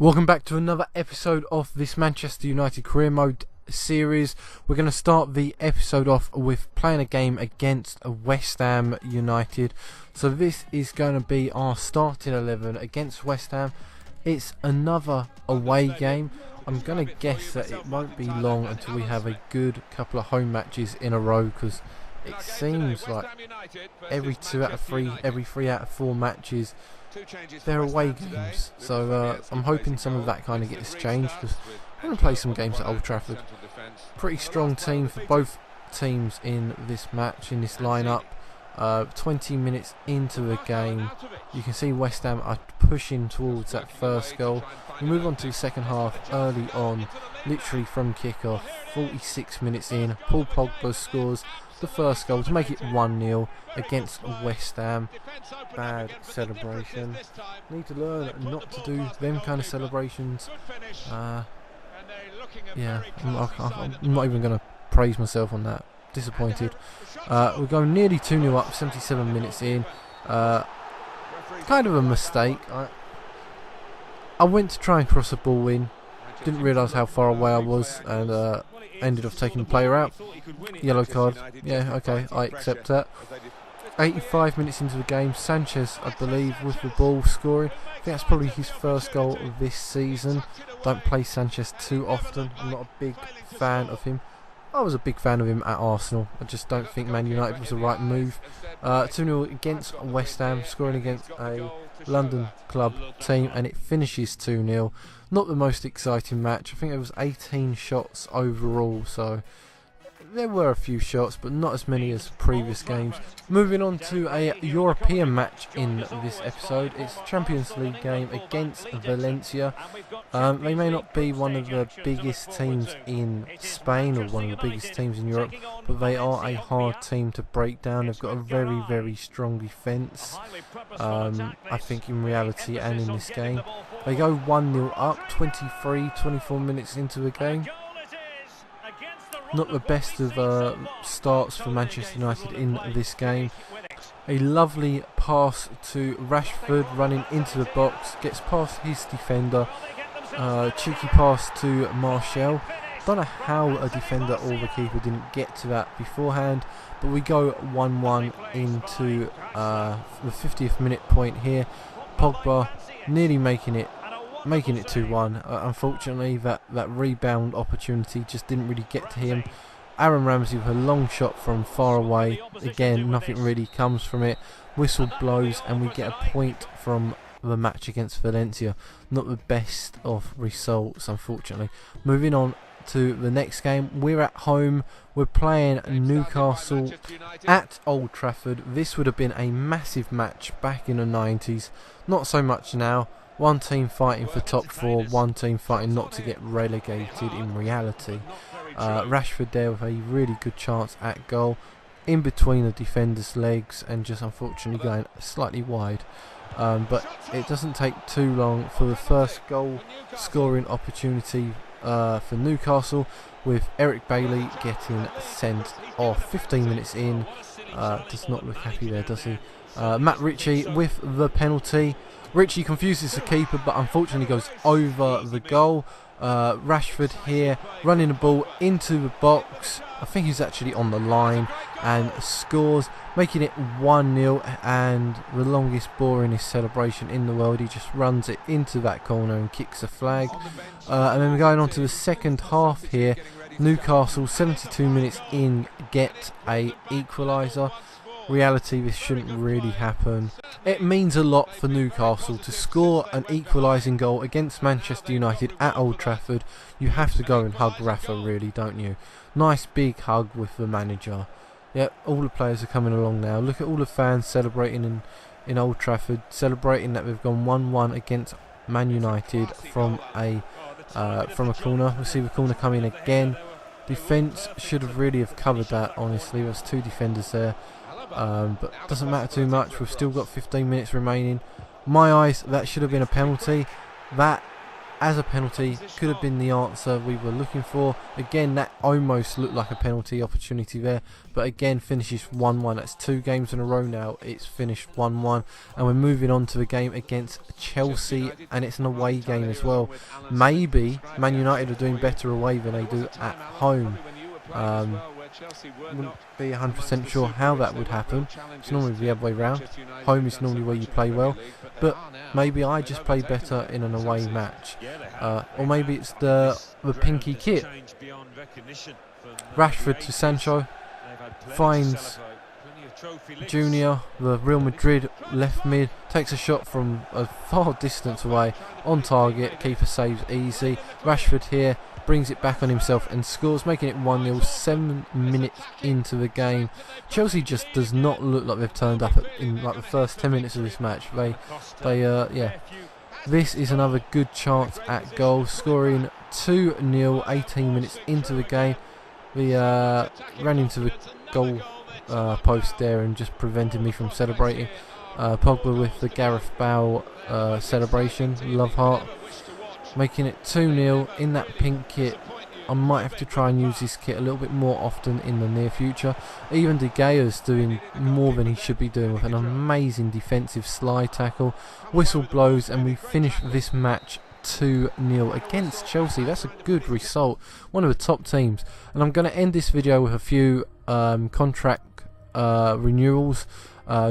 Welcome back to another episode of this Manchester United career mode series. We're going to start the episode off with playing a game against West Ham United. So this is going to be our starting 11 against West Ham. It's another away game. I'm going to guess that it won't be long until we have a good couple of home matches in a row, because it seems like every 3 out of 4 matches they're away games. So I'm hoping some of that kind of gets changed, because I'm going to play some games at Old Trafford. Pretty strong team for both teams in this match, in this lineup. 20 minutes into the game, you can see West Ham are pushing towards that first goal. We move on to the second half early on, literally from kickoff. 46 minutes in, Paul Pogba scores the first goal to make it 1-0 against West Ham. Bad celebration. Need to learn not to do them kind of celebrations. Yeah, I'm not even going to praise myself on that. Disappointed. We're going nearly 2-0 up, 77 minutes in. Kind of a mistake. I went to try and cross a ball in, didn't realise how far away I was, and ended up taking the player out. Yellow card. Yeah, okay, I accept that. 85 minutes into the game, Sanchez, I believe, with the ball scoring. I think that's probably his first goal of this season. Don't play Sanchez too often. I'm not a big fan of him. I was a big fan of him at Arsenal. I just don't think Man United was the right move. 2-0 against West Ham, scoring against a London club team, and it finishes 2-0. Not the most exciting match. I think there was 18 shots overall, so there were a few shots, but not as many as previous games. Moving on to a European match in this episode. It's a Champions League game against Valencia. They may not be one of the biggest teams in Spain or one of the biggest teams in Europe, but they are a hard team to break down. They've got a very, very strong defence, I think, in reality and in this game. They go 1-0 up, 24 minutes into the game. Not the best of starts for Manchester United in this game. A lovely pass to Rashford, running into the box, gets past his defender. Cheeky pass to Martial. Don't know how a defender or the keeper didn't get to that beforehand, but we go 1-1 into the 50th minute point here. Pogba nearly making it 2-1. Unfortunately, that rebound opportunity just didn't really get to him. Aaron Ramsey with a long shot from far away. Again, nothing really comes from it. Whistle blows and we get a point from the match against Valencia. Not the best of results, unfortunately. Moving on to the next game, we're at home. We're playing Newcastle at Old Trafford. This would have been a massive match back in the 90s. Not so much now. One team fighting for top 4, one team fighting not to get relegated in reality. Rashford there with a really good chance at goal, in between the defender's legs and just unfortunately going slightly wide. But it doesn't take too long for the first goal scoring opportunity for Newcastle, with Eric Bailly getting sent off 15 minutes in. Does not look happy there, does he? Matt Ritchie with the penalty. Ritchie confuses the keeper, but unfortunately goes over the goal. Rashford here running the ball into the box. I think he's actually on the line and scores, making it 1-0, and the longest, boringest celebration in the world. He just runs it into that corner and kicks a flag. And then we're going on to the second half here. Newcastle, 72 minutes in, get a equaliser. Reality, this shouldn't really happen. It means a lot for Newcastle to score an equalising goal against Manchester United at Old Trafford. You have to go and hug Rafa, really, don't you? Nice big hug with the manager. Yep, all the players are coming along now. Look at all the fans celebrating in Old Trafford, celebrating that we've gone 1-1 against Man United from a corner. We'll see the corner come in again. Defence should have really covered that, honestly. There's 2 defenders there. But doesn't matter too much. We've still got 15 minutes remaining. My eyes, that should have been a penalty. That as a penalty. Could have been the answer we were looking for. Again, that almost looked like a penalty opportunity there, but again finishes 1-1. That's 2 games in a row now. It's finished 1-1, and we're moving on to the game against Chelsea, and it's an away game as well. Maybe Man United are doing better away than they do at home. Wouldn't be 100% sure how that would happen. It's normally the other way round. Home is normally where you play well, but maybe I just play better in an away match, or maybe it's the pinky kit. Rashford to Sancho, finds Junior, the Real Madrid left mid, takes a shot from a far distance away, on target, keeper saves easy. Rashford here brings it back on himself and scores, making it 1-0 7 minutes into the game. Chelsea just does not look like they've turned up in like the first 10 minutes of this match. Yeah. This is another good chance at goal, scoring 2-0 18 minutes into the game. We ran into the goal post there and just prevented me from celebrating. Pogba with the Gareth Bale celebration, love heart, making it 2-0 in that pink kit. I might have to try and use this kit a little bit more often in the near future. Even De Gea's doing more than he should be doing, with an amazing defensive slide tackle. Whistle blows and we finish this match 2-0 against Chelsea. That's a good result, one of the top teams. And I'm going to end this video with a few contract renewals.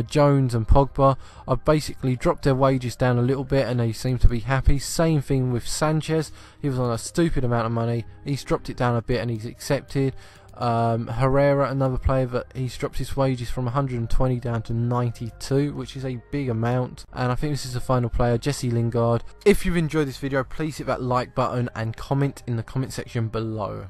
Jones and Pogba, I've basically dropped their wages down a little bit and they seem to be happy. Same thing with Sanchez. He was on a stupid amount of money, he's dropped it down a bit and he's accepted. Herrera, another player, that he's dropped his wages from 120 down to 92, which is a big amount. And I think this is the final player, Jesse Lingard. If you've enjoyed this video, please hit that like button and comment in the comment section below.